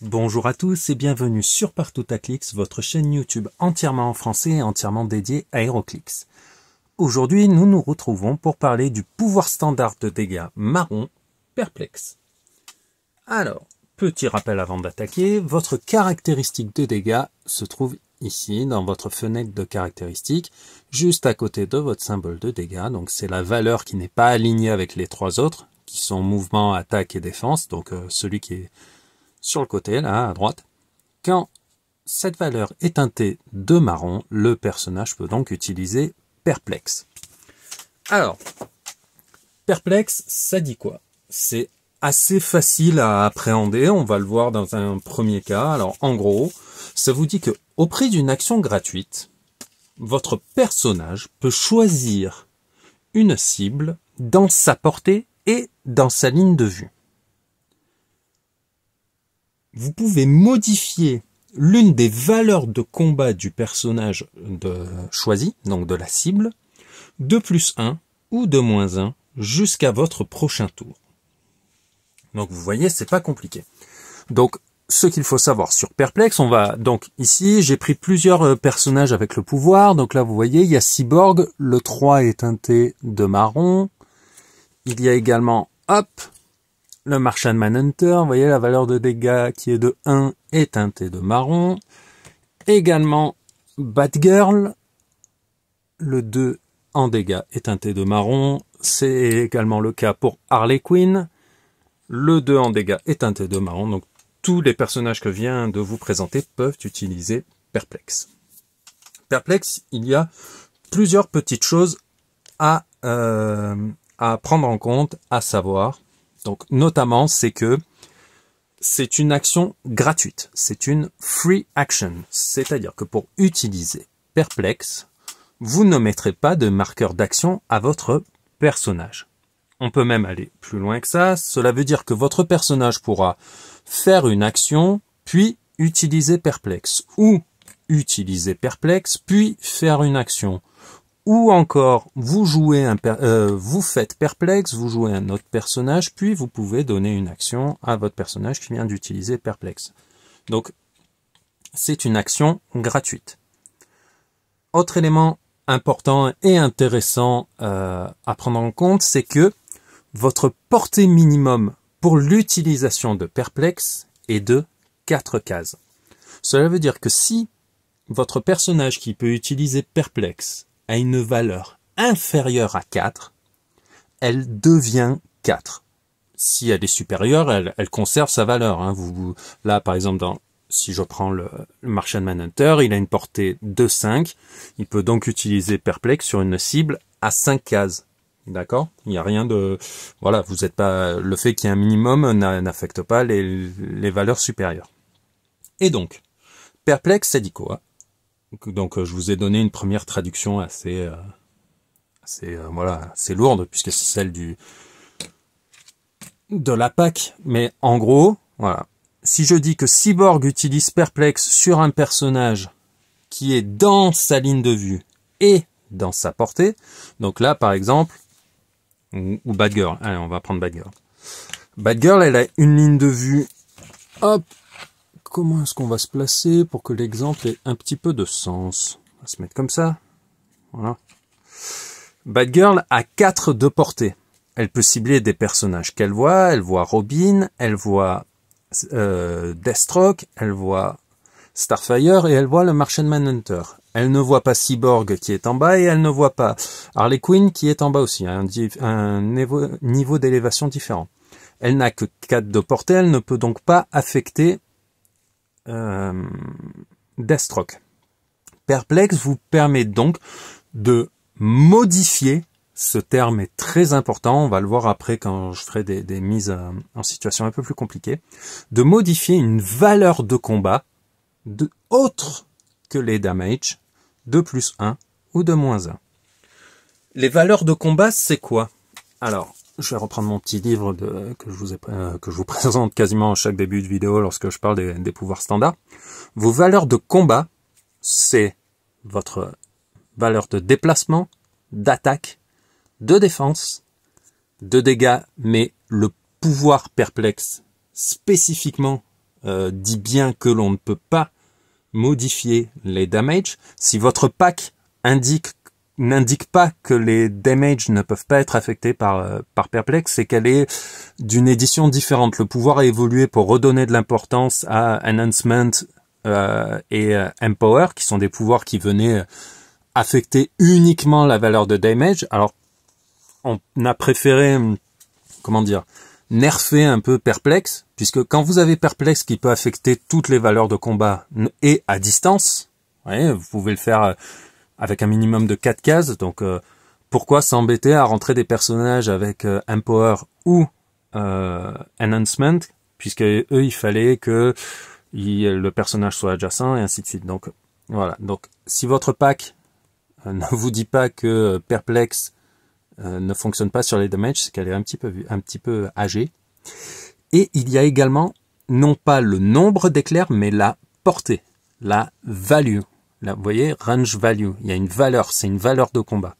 Bonjour à tous et bienvenue sur Partoutaclix, votre chaîne YouTube entièrement en français et entièrement dédiée à HeroClix. Aujourd'hui, nous nous retrouvons pour parler du pouvoir standard de dégâts marron Perplex. Alors, petit rappel avant d'attaquer, votre caractéristique de dégâts se trouve ici, dans votre fenêtre de caractéristiques, juste à côté de votre symbole de dégâts. Donc c'est la valeur qui n'est pas alignée avec les trois autres, qui sont mouvement, attaque et défense, donc celui qui est sur le côté, là, à droite. Quand cette valeur est teintée de marron, le personnage peut donc utiliser Perplex. Alors, Perplex, ça dit quoi? C'est assez facile à appréhender, on va le voir dans un premier cas. Alors, en gros, ça vous dit que au prix d'une action gratuite, votre personnage peut choisir une cible dans sa portée et dans sa ligne de vue. Vous pouvez modifier l'une des valeurs de combat du personnage choisi, donc de la cible, de +1 ou de -1 jusqu'à votre prochain tour. Donc vous voyez, c'est pas compliqué. Donc ce qu'il faut savoir sur Perplex, on va donc ici, j'ai pris plusieurs personnages avec le pouvoir. Donc là vous voyez, il y a Cyborg, le 3 est teinté de marron. Il y a également le Martian Manhunter, vous voyez la valeur de dégâts qui est de 1 est teintée de marron. Également Batgirl, le 2 en dégâts est teinté de marron. C'est également le cas pour Harley Quinn. Le 2 en dégâts est teinté de marron. Donc tous les personnages que je viens de vous présenter peuvent utiliser Perplex. Perplex, il y a plusieurs petites choses à prendre en compte, à savoir. Donc, notamment, c'est que c'est une action gratuite. C'est une free action. C'est-à-dire que pour utiliser Perplex, vous ne mettrez pas de marqueur d'action à votre personnage. On peut même aller plus loin que ça. Cela veut dire que votre personnage pourra faire une action, puis utiliser Perplex. Ou utiliser Perplex, puis faire une action. Ou encore, vous faites Perplex, vous jouez un autre personnage, puis vous pouvez donner une action à votre personnage qui vient d'utiliser Perplex. Donc, c'est une action gratuite. Autre élément important et intéressant à prendre en compte, c'est que votre portée minimum pour l'utilisation de Perplex est de 4 cases. Cela veut dire que si votre personnage qui peut utiliser Perplex a une valeur inférieure à 4, elle devient 4. Si elle est supérieure, elle conserve sa valeur. Hein. Là, par exemple, si je prends le Martian Manhunter, il a une portée de 5. Il peut donc utiliser Perplex sur une cible à 5 cases. D'accord? Il n'y a rien de... Voilà, vous êtes pas... Le fait qu'il y ait un minimum n'affecte pas les valeurs supérieures. Et donc, Perplex, ça dit quoi? Donc je vous ai donné une première traduction assez lourde, puisque c'est celle de la PAC. Mais en gros, voilà. Si je dis que Cyborg utilise Perplex sur un personnage qui est dans sa ligne de vue et dans sa portée, donc là par exemple, ou Batgirl, allez on va prendre Batgirl. Batgirl, elle a une ligne de vue, comment est-ce qu'on va se placer pour que l'exemple ait un petit peu de sens? On va se mettre comme ça. Voilà. Batgirl a 4 de portée. Elle peut cibler des personnages qu'elle voit. Elle voit Robin, elle voit Deathstroke, elle voit Starfire et elle voit le Martian Manhunter. Elle ne voit pas Cyborg qui est en bas et elle ne voit pas Harley Quinn qui est en bas aussi. Un niveau d'élévation différent. Elle n'a que 4 de portée. Elle ne peut donc pas affecter Deathstroke. Perplex vous permet donc de modifier, ce terme est très important, on va le voir après quand je ferai des mises en situation un peu plus compliquées, de modifier une valeur de combat autre que les damage de +1 ou de -1. Les valeurs de combat, c'est quoi? Alors, je vais reprendre mon petit livre que je vous présente quasiment à chaque début de vidéo lorsque je parle des pouvoirs standards. Vos valeurs de combat, c'est votre valeur de déplacement, d'attaque, de défense, de dégâts, mais le pouvoir Perplex spécifiquement dit bien que l'on ne peut pas modifier les damages. Si votre pack n'indique pas que les damages ne peuvent pas être affectés par Perplex, c'est qu'elle est d'une édition différente. Le pouvoir a évolué pour redonner de l'importance à Enhancement et Empower, qui sont des pouvoirs qui venaient affecter uniquement la valeur de damage. Alors, on a préféré, nerfer un peu Perplex, puisque quand vous avez Perplex qui peut affecter toutes les valeurs de combat et à distance, vous pouvez le faire avec un minimum de 4 cases, donc pourquoi s'embêter à rentrer des personnages avec Empower ou Enhancement, puisque eux, il fallait que le personnage soit adjacent et ainsi de suite. Donc voilà, donc si votre pack ne vous dit pas que Perplex ne fonctionne pas sur les damages, c'est qu'elle est un petit peu âgée. Et il y a également, non pas le nombre d'éclairs, mais la portée, la value. Là, vous voyez, range value, il y a une valeur, c'est une valeur de combat.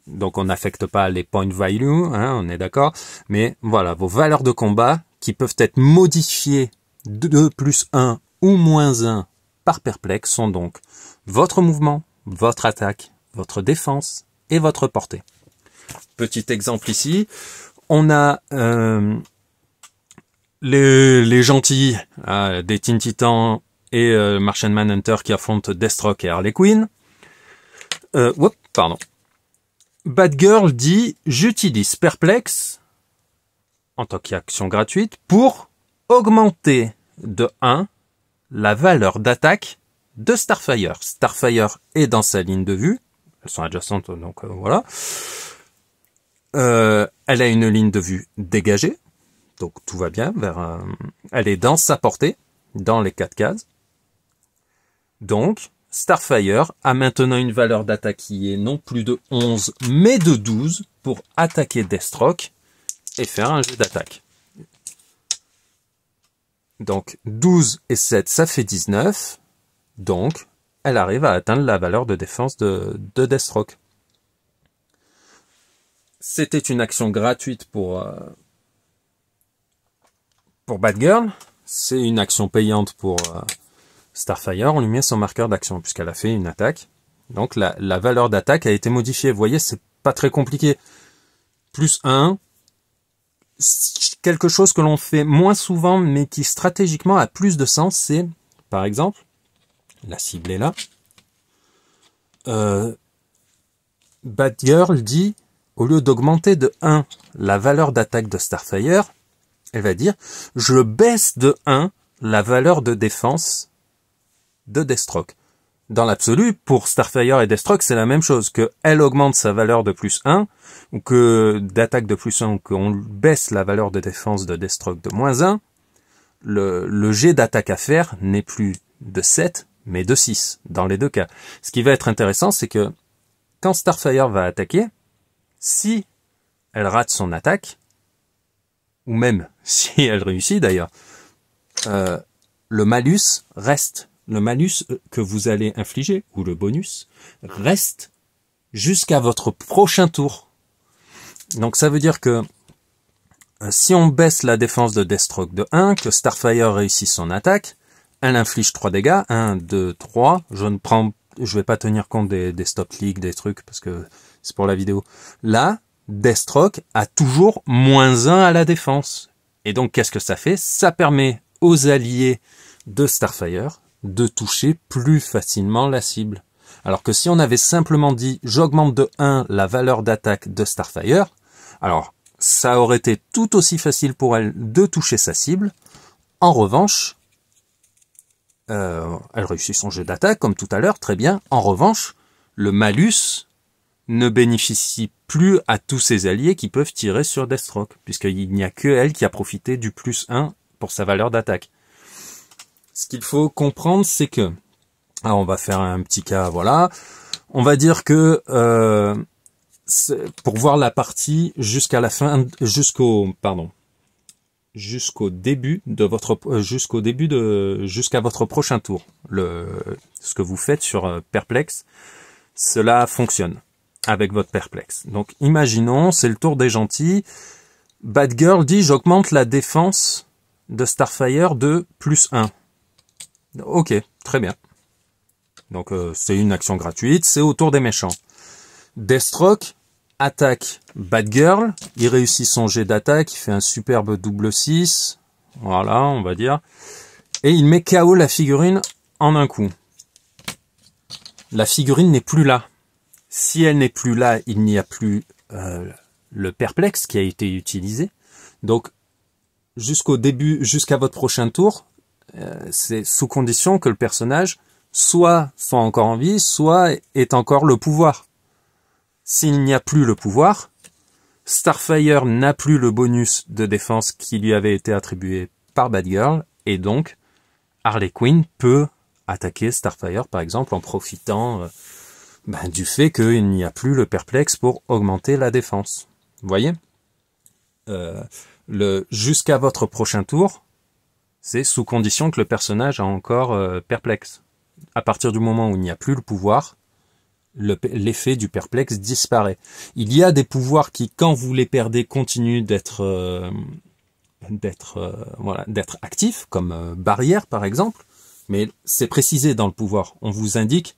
Donc on n'affecte pas les point value, on est d'accord, mais voilà, vos valeurs de combat qui peuvent être modifiées de +1 ou -1 par Perplex sont donc votre mouvement, votre attaque, votre défense et votre portée. Petit exemple ici, on a les gentils des Teen Titans et Martian Manhunter qui affrontent Deathstroke et Harley Quinn. Batgirl dit « J'utilise Perplex en tant qu'action gratuite pour augmenter de 1 la valeur d'attaque de Starfire. Starfire est dans sa ligne de vue. Elles sont adjacentes, donc voilà. Elle a une ligne de vue dégagée. Donc tout va bien. Elle est dans sa portée, dans les 4 cases. Donc, Starfire a maintenant une valeur d'attaque qui est non plus de 11, mais de 12 pour attaquer Deathstroke et faire un jet d'attaque. Donc, 12 et 7, ça fait 19. Donc, elle arrive à atteindre la valeur de défense de Deathstroke. C'était une action gratuite pour Batgirl. C'est une action payante pour Starfire. On lui met son marqueur d'action puisqu'elle a fait une attaque. Donc la valeur d'attaque a été modifiée. Vous voyez, c'est pas très compliqué. +1. Quelque chose que l'on fait moins souvent mais qui stratégiquement a plus de sens, c'est, par exemple, la cible est là. Batgirl dit, au lieu d'augmenter de 1 la valeur d'attaque de Starfire, elle va dire, je baisse de 1 la valeur de défense de Deathstroke. Dans l'absolu, pour Starfire et Deathstroke, c'est la même chose, que elle augmente sa valeur de +1, ou que d'attaque de +1, ou qu'on baisse la valeur de défense de Deathstroke de -1, le jet d'attaque à faire n'est plus de 7, mais de 6, dans les deux cas. Ce qui va être intéressant, c'est que quand Starfire va attaquer, si elle rate son attaque, ou même si elle réussit d'ailleurs, le malus reste. Le malus que vous allez infliger, ou le bonus, reste jusqu'à votre prochain tour. Donc ça veut dire que si on baisse la défense de Deathstroke de 1, que Starfire réussit son attaque, elle inflige 3 dégâts, 1, 2, 3, je vais pas tenir compte des stop clicks, des trucs, parce que c'est pour la vidéo. Là, Deathstroke a toujours -1 à la défense. Et donc qu'est-ce que ça fait? Ça permet aux alliés de Starfire de toucher plus facilement la cible. Alors que si on avait simplement dit j'augmente de 1 la valeur d'attaque de Starfire, alors ça aurait été tout aussi facile pour elle de toucher sa cible. En revanche, elle réussit son jet d'attaque comme tout à l'heure, très bien. En revanche, le malus ne bénéficie plus à tous ses alliés qui peuvent tirer sur Deathstroke, puisqu'il n'y a que elle qui a profité du +1 pour sa valeur d'attaque. Ce qu'il faut comprendre, c'est que, alors on va faire un petit cas, voilà, on va dire que pour voir la partie jusqu'à la fin, jusqu'à votre prochain tour, ce que vous faites sur Perplex, cela fonctionne avec votre Perplex. Donc imaginons, c'est le tour des gentils, Batgirl dit j'augmente la défense de Starfire de +1. Ok, très bien. Donc c'est une action gratuite, c'est au tour des méchants. Deathstroke attaque Batgirl, il réussit son jet d'attaque, il fait un superbe double 6, voilà, on va dire, et il met KO la figurine en un coup. La figurine n'est plus là. Si elle n'est plus là, il n'y a plus le perplexe qui a été utilisé. Donc, jusqu'au début, jusqu'à votre prochain tour, c'est sous condition que le personnage soit encore en vie, soit ait encore le pouvoir. S'il n'y a plus le pouvoir, Starfire n'a plus le bonus de défense qui lui avait été attribué par Batgirl, et donc Harley Quinn peut attaquer Starfire, par exemple, en profitant du fait qu'il n'y a plus le perplexe pour augmenter la défense. Vous voyez, jusqu'à votre prochain tour, c'est sous condition que le personnage a encore perplexe. À partir du moment où il n'y a plus le pouvoir, l'effet du perplexe disparaît. Il y a des pouvoirs qui, quand vous les perdez, continuent d'être actifs, comme barrière par exemple, mais c'est précisé dans le pouvoir. On vous indique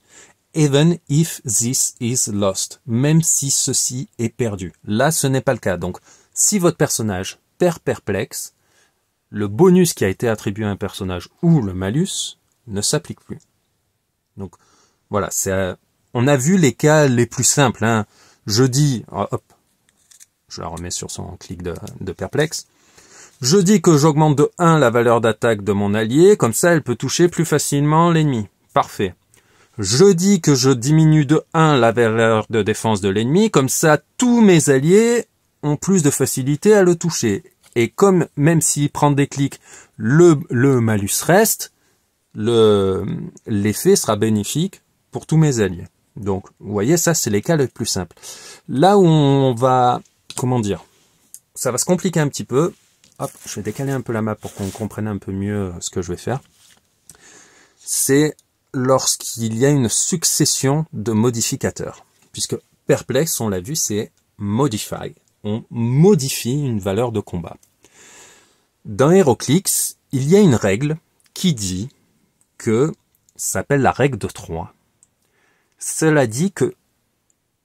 even if this is lost, même si ceci est perdu. Là, ce n'est pas le cas. Donc, si votre personnage perd perplexe, le bonus qui a été attribué à un personnage ou le malus ne s'applique plus. Donc, voilà, on a vu les cas les plus simples. Hein. Je dis, hop, je la remets sur son clic de perplexe. Je dis que j'augmente de 1 la valeur d'attaque de mon allié, comme ça elle peut toucher plus facilement l'ennemi. Parfait. Je dis que je diminue de 1 la valeur de défense de l'ennemi, comme ça tous mes alliés ont plus de facilité à le toucher. Et comme, même s'il prend des clics, le malus reste, l'effet sera bénéfique pour tous mes alliés. Donc, vous voyez, ça c'est les cas les plus simples. Là où on va, comment dire, ça va se compliquer un petit peu. Hop, je vais décaler un peu la map pour qu'on comprenne un peu mieux ce que je vais faire. C'est lorsqu'il y a une succession de modificateurs. Puisque perplexe, on l'a vu, c'est modify. On modifie une valeur de combat. Dans HeroClix, il y a une règle qui dit que ça s'appelle la règle de 3. Cela dit que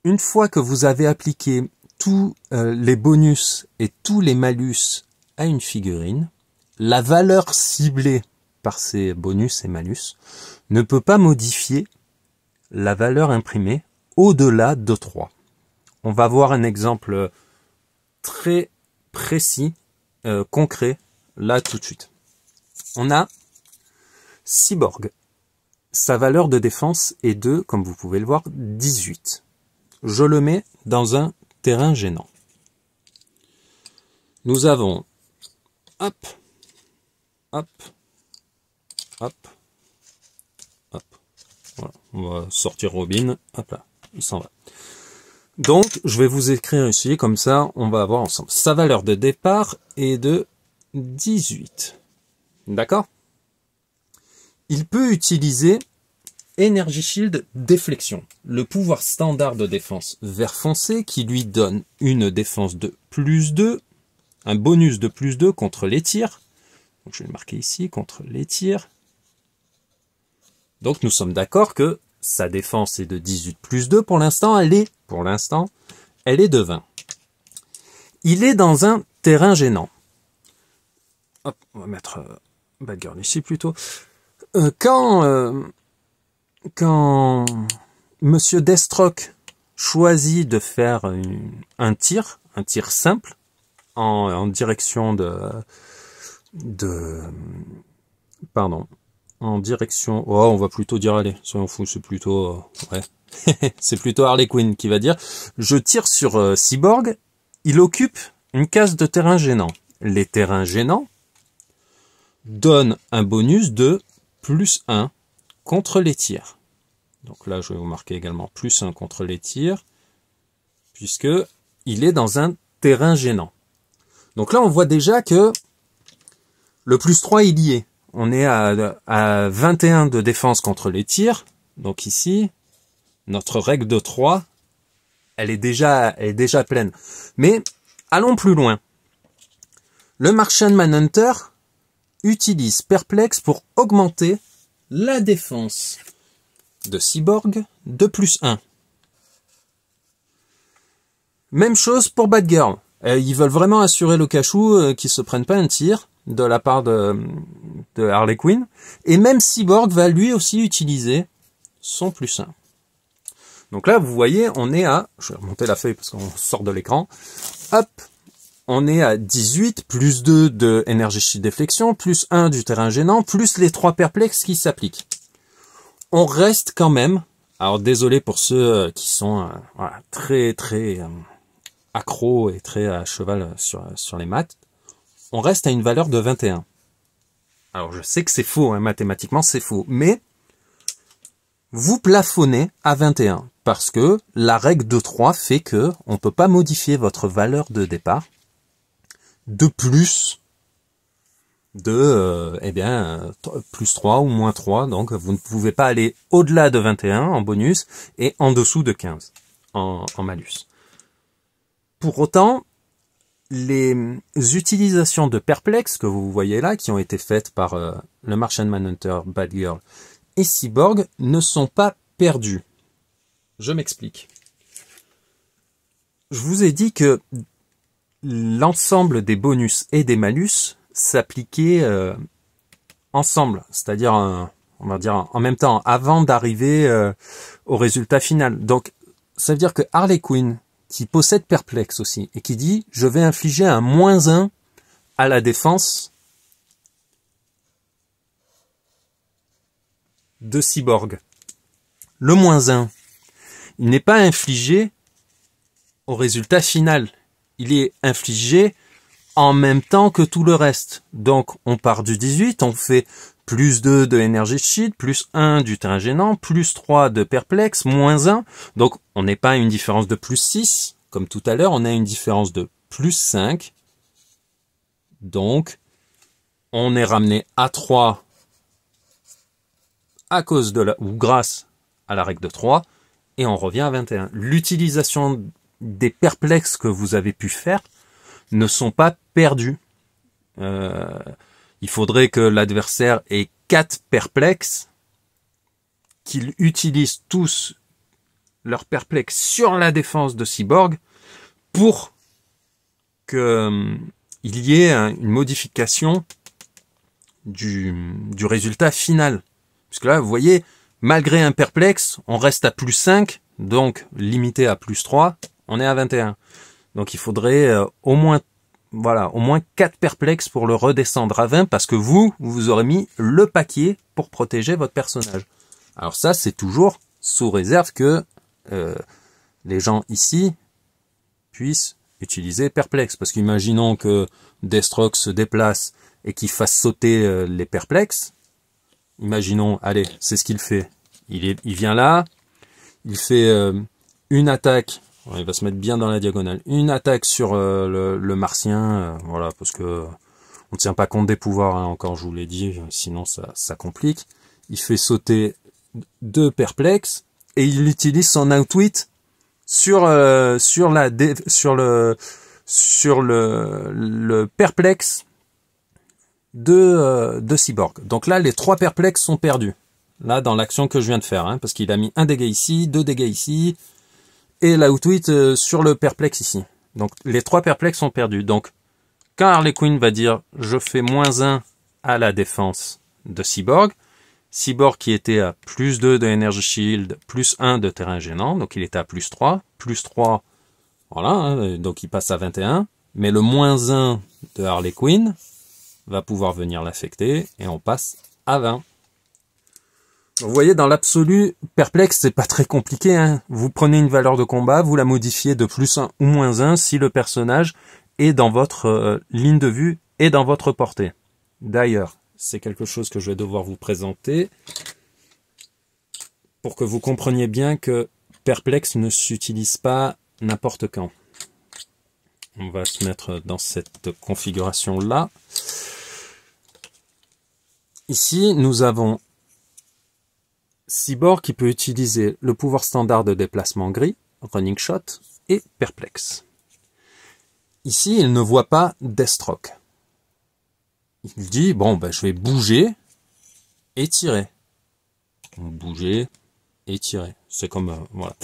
une fois que vous avez appliqué tous les bonus et tous les malus à une figurine, la valeur ciblée par ces bonus et malus ne peut pas modifier la valeur imprimée au-delà de 3. On va voir un exemple très précis, concret, là tout de suite. On a Cyborg. Sa valeur de défense est de, comme vous pouvez le voir, 18. Je le mets dans un terrain gênant. Nous avons hop, hop, hop, hop. Voilà. On va sortir Robin. Hop là, il s'en va. Donc, je vais vous écrire ici, comme ça, on va avoir ensemble. Sa valeur de départ est de 18. D'accord? Il peut utiliser Energy Shield Déflexion, le pouvoir standard de défense vert foncé qui lui donne une défense de +2, un bonus de +2 contre les tirs. Donc, je vais le marquer ici, contre les tirs. Donc, nous sommes d'accord que sa défense est de 18 +2. Pour l'instant, elle est de 20. Il est dans un terrain gênant. Hop, on va mettre Batgirl ici plutôt. Quand Monsieur Deathstroke choisit de faire un tir simple en direction en direction, on va plutôt dire, allez, soyons fous, c'est plutôt, ouais, c'est plutôt Harley Quinn qui va dire, je tire sur Cyborg, il occupe une case de terrain gênant. Les terrains gênants donnent un bonus de +1 contre les tirs. Donc là, je vais vous marquer également +1 contre les tirs, puisque il est dans un terrain gênant. Donc là, on voit déjà que le +3, il y est. On est à 21 de défense contre les tirs. Donc ici, notre règle de 3, elle est déjà pleine. Mais allons plus loin. Le Martian Manhunter utilise Perplex pour augmenter la défense de Cyborg de +1. Même chose pour Batgirl. Ils veulent vraiment assurer le cachou qu'ils se prennent pas un tir de la part de Harley Quinn. Et même Cyborg va lui aussi utiliser son +1. Donc là, vous voyez, on est à... Je vais remonter la feuille parce qu'on sort de l'écran. Hop, on est à 18, plus 2 de énergie shield déflexion, plus 1 du terrain gênant, plus les 3 perplexes qui s'appliquent. On reste quand même... Alors désolé pour ceux qui sont voilà, très accros et très à cheval sur les maths. On reste à une valeur de 21. Alors je sais que c'est faux, hein, mathématiquement c'est faux, mais vous plafonnez à 21 parce que la règle de 3 fait que on ne peut pas modifier votre valeur de départ de plus de plus 3 ou moins 3, donc vous ne pouvez pas aller au-delà de 21 en bonus et en dessous de 15 en malus. Pour autant, les utilisations de Perplex que vous voyez là, qui ont été faites par le Martian Manhunter, Batgirl et Cyborg, ne sont pas perdues. Je m'explique. Je vous ai dit que l'ensemble des bonus et des malus s'appliquaient ensemble, c'est-à-dire, on va dire en même temps, avant d'arriver au résultat final. Donc, ça veut dire que Harley Quinn, qui possède Perplex aussi, et qui dit « Je vais infliger un -1 à la défense de Cyborg. » Le -1, il n'est pas infligé au résultat final. Il est infligé en même temps que tout le reste. Donc, on part du 18, on fait plus 2 de énergie shield, plus 1 du terrain gênant, plus 3 de perplexe, moins 1. Donc, on n'est pas à une différence de plus 6, comme tout à l'heure, on a une différence de plus 5. Donc, on est ramené à 3 à cause de ou grâce à la règle de 3, et on revient à 21. L'utilisation des perplexes que vous avez pu faire ne sont pas perdus. Il faudrait que l'adversaire ait 4 perplexes, qu'ils utilisent tous leurs perplexes sur la défense de Cyborg pour qu'il y ait une modification du résultat final. Puisque là, vous voyez, malgré un perplexe, on reste à plus 5, donc limité à plus 3, on est à 21. Donc il faudrait au moins 4 perplexes pour le redescendre à 20, parce que vous aurez mis le paquet pour protéger votre personnage. Alors ça, c'est toujours sous réserve que les gens ici puissent utiliser perplexe. Parce qu'imaginons que Deathstroke se déplace et qu'il fasse sauter les perplexes. Imaginons, allez, c'est ce qu'il fait. Il vient là, il fait une attaque. Il va se mettre bien dans la diagonale. Une attaque sur le martien, voilà, parce que on ne tient pas compte des pouvoirs, hein, encore je vous l'ai dit, sinon ça complique. Il fait sauter 2 perplexes et il utilise son outwit sur le perplexe de Cyborg. Donc là, les 3 perplexes sont perdus. Là, dans l'action que je viens de faire, hein, parce qu'il a mis un dégât ici, 2 dégâts ici, et l'outwit sur le perplexe ici. Donc les 3 perplexes sont perdus. Donc quand Harley Quinn va dire je fais -1 à la défense de Cyborg, Cyborg qui était à plus 2 de Energy Shield, plus 1 de terrain gênant, donc il était à plus 3, voilà, hein, donc il passe à 21, mais le -1 de Harley Quinn va pouvoir venir l'affecter, et on passe à 20. Vous voyez, dans l'absolu, perplexe, c'est pas très compliqué, hein. Vous prenez une valeur de combat, vous la modifiez de plus 1 ou moins 1 si le personnage est dans votre ligne de vue et dans votre portée. D'ailleurs, c'est quelque chose que je vais devoir vous présenter pour que vous compreniez bien que perplexe ne s'utilise pas n'importe quand. On va se mettre dans cette configuration-là. Ici, nous avons Cyborg qui peut utiliser le pouvoir standard de déplacement gris, Running Shot, et Perplexe. Ici, il ne voit pas Deathstroke. il dit, bon, ben, je vais bouger et tirer. Bouger et tirer. C'est comme, voilà.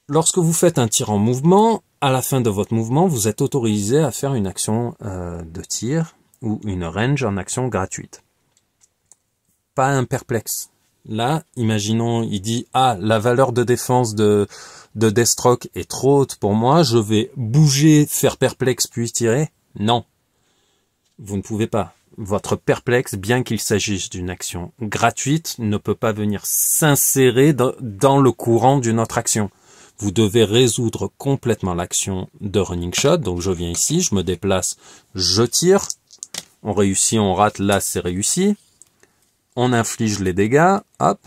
Lorsque vous faites un tir en mouvement, à la fin de votre mouvement, vous êtes autorisé à faire une action de tir ou une range en action gratuite. Pas un perplexe. Là, imaginons, il dit, ah, la valeur de défense de Deathstroke est trop haute pour moi, je vais bouger, faire perplexe puis tirer. Non. Vous ne pouvez pas. Votre perplexe, bien qu'il s'agisse d'une action gratuite, ne peut pas venir s'insérer dans le courant d'une autre action. Vous devez résoudre complètement l'action de running shot. Donc je viens ici, je me déplace, je tire. On réussit, on rate, là c'est réussi. On inflige les dégâts, hop.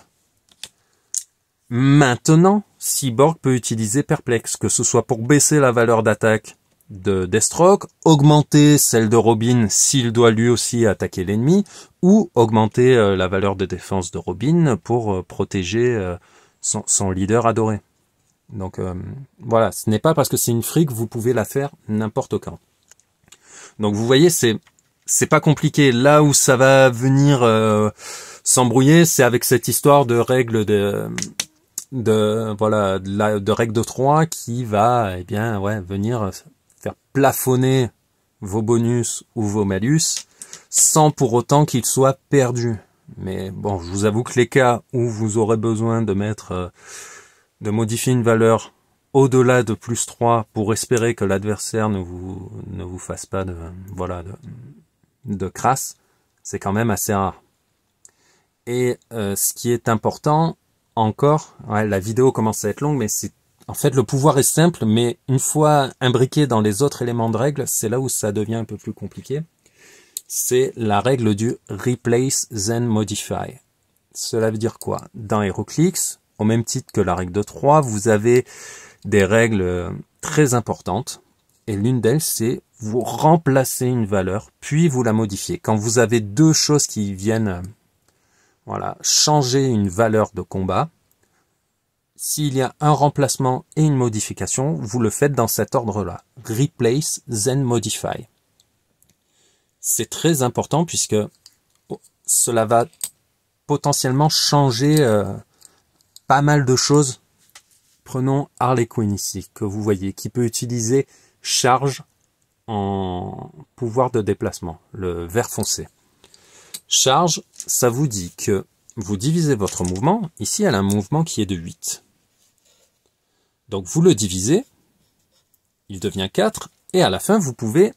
Maintenant, Cyborg peut utiliser perplexe, que ce soit pour baisser la valeur d'attaque de Deathstroke, augmenter celle de Robin s'il doit lui aussi attaquer l'ennemi, ou augmenter la valeur de défense de Robin pour protéger son leader adoré. Donc voilà, ce n'est pas parce que c'est une free que vous pouvez la faire n'importe quand. Donc vous voyez, c'est pas compliqué. Là où ça va venir s'embrouiller, c'est avec cette histoire de règle de règle de 3 qui va venir faire plafonner vos bonus ou vos malus sans pour autant qu'ils soient perdus. Mais bon, je vous avoue que les cas où vous aurez besoin de mettre de modifier une valeur au-delà de plus 3 pour espérer que l'adversaire ne vous fasse pas de crasse, c'est quand même assez rare. Et ce qui est important encore, la vidéo commence à être longue, mais en fait le pouvoir est simple, mais une fois imbriqué dans les autres éléments de règle, c'est là où ça devient un peu plus compliqué. C'est la règle du Replace then Modify. Cela veut dire quoi? Dans HeroClix, au même titre que la règle de 3, vous avez des règles très importantes. Et l'une d'elles, c'est vous remplacer une valeur, puis vous la modifiez. Quand vous avez deux choses qui viennent changer une valeur de combat, s'il y a un remplacement et une modification, vous le faites dans cet ordre-là. Replace, then modify. C'est très important puisque cela va potentiellement changer pas mal de choses. Prenons Harley Quinn ici, que vous voyez, qui peut utiliser charge en pouvoir de déplacement, le vert foncé. Charge, ça vous dit que vous divisez votre mouvement. Ici, elle a un mouvement qui est de 8. Donc, vous le divisez, il devient 4, et à la fin, vous pouvez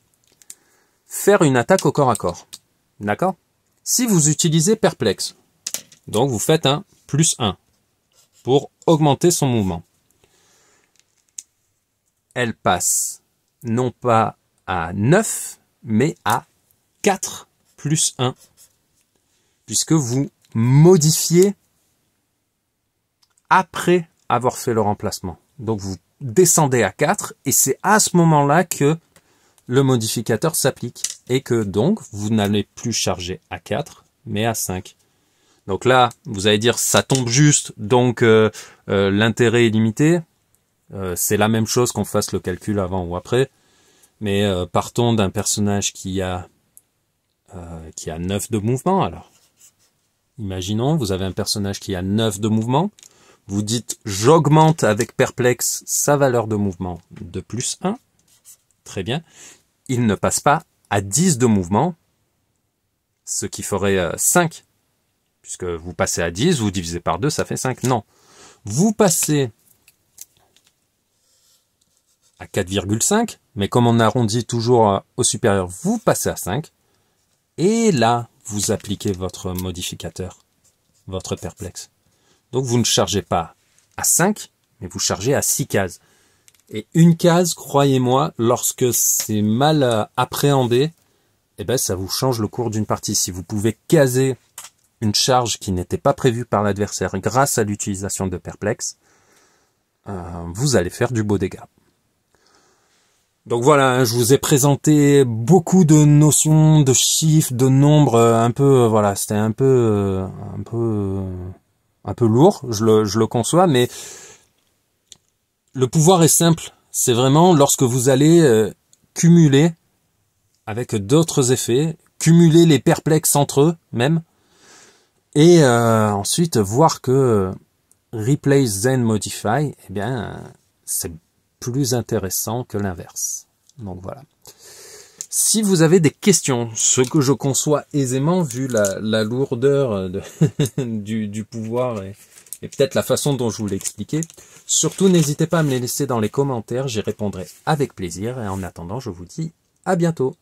faire une attaque au corps à corps. D'accord? Si vous utilisez perplexe, donc vous faites un plus 1 pour augmenter son mouvement. Elle passe non pas à 9, mais à 4 plus 1. Puisque vous modifiez après avoir fait le remplacement. Donc vous descendez à 4 et c'est à ce moment-là que le modificateur s'applique. Et que donc vous n'allez plus charger à 4 mais à 5. Donc là, vous allez dire ça tombe juste, donc l'intérêt est limité. C'est la même chose qu'on fasse le calcul avant ou après. Mais partons d'un personnage qui a 9 de mouvement alors. Imaginons, vous avez un personnage qui a 9 de mouvement. Vous dites, j'augmente avec perplexe sa valeur de mouvement de plus 1. Très bien. Il ne passe pas à 10 de mouvement, ce qui ferait 5. Puisque vous passez à 10, vous divisez par 2, ça fait 5. Non. Vous passez à 4,5, mais comme on arrondit toujours au supérieur, vous passez à 5. Et là, vous appliquez votre modificateur, votre perplexe. Donc vous ne chargez pas à 5, mais vous chargez à 6 cases. Et une case, croyez-moi, lorsque c'est mal appréhendé, ça vous change le cours d'une partie. Si vous pouvez caser une charge qui n'était pas prévue par l'adversaire grâce à l'utilisation de perplexe, vous allez faire du beau dégât. Donc voilà, je vous ai présenté beaucoup de notions, de chiffres, de nombres, c'était un peu lourd, je le conçois, mais le pouvoir est simple. C'est vraiment lorsque vous allez cumuler avec d'autres effets, cumuler les perplexes entre eux même, et ensuite voir que Replace then Modify, eh bien, c'est plus intéressant que l'inverse. Donc voilà. Si vous avez des questions, ce que je conçois aisément vu la lourdeur du pouvoir et peut-être la façon dont je vous l'ai expliqué, surtout n'hésitez pas à me les laisser dans les commentaires, j'y répondrai avec plaisir. Et en attendant, je vous dis à bientôt.